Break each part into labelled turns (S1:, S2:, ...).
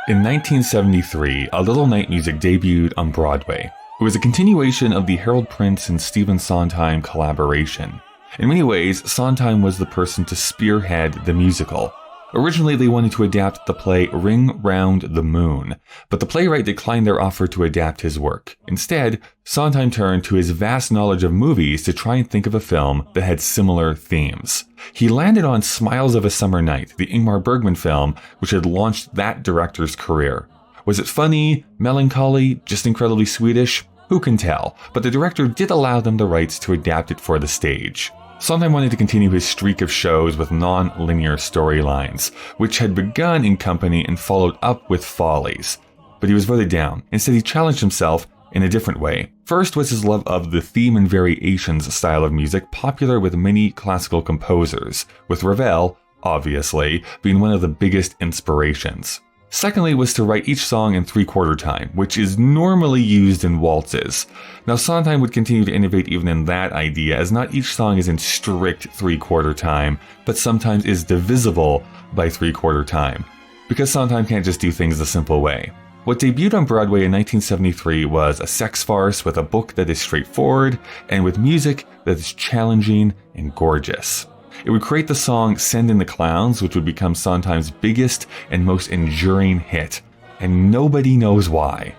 S1: In 1973, A Little Night Music debuted on Broadway. It was a continuation of the Harold Prince and Stephen Sondheim collaboration. In many ways, Sondheim was the person to spearhead the musical. Originally, they wanted to adapt the play Ring Round the Moon, but the playwright declined their offer to adapt his work. Instead, Sondheim turned to his vast knowledge of movies to try and think of a film that had similar themes. He landed on Smiles of a Summer Night, the Ingmar Bergman film, which had launched that director's career. Was it funny, melancholy, just incredibly Swedish? Who can tell? But the director did allow them the rights to adapt it for the stage. Sondheim wanted to continue his streak of shows with non-linear storylines, which had begun in Company and followed up with Follies. But he was voted down. Instead, he challenged himself in a different way. First was his love of the theme and variations style of music, popular with many classical composers, with Ravel, obviously, being one of the biggest inspirations. Secondly was to write each song in 3/4 time, which is normally used in waltzes. Now Sondheim would continue to innovate even in that idea, as not each song is in strict 3/4 time, but sometimes is divisible by 3/4 time. Because Sondheim can't just do things the simple way. What debuted on Broadway in 1973 was a sex farce with a book that is straightforward, and with music that is challenging and gorgeous. It would create the song Send in the Clowns, which would become Sondheim's biggest and most enduring hit, and nobody knows why.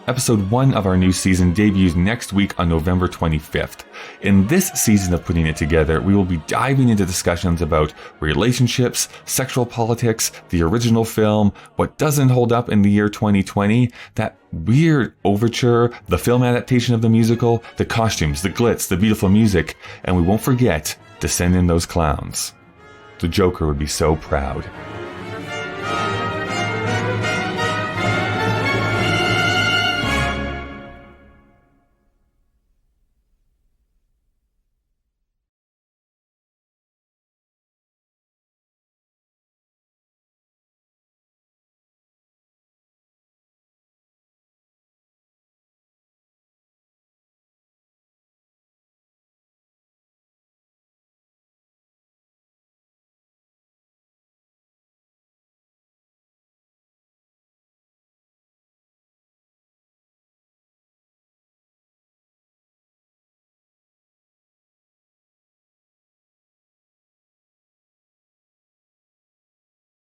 S1: Episode 1 of our new season debuts next week on November 25th. In this season of Putting It Together, we will be diving into discussions about relationships, sexual politics, the original film, what doesn't hold up in the year 2020, that weird overture, the film adaptation of the musical, the costumes, the glitz, the beautiful music, and we won't forget to send in those clowns. The Joker would be so proud.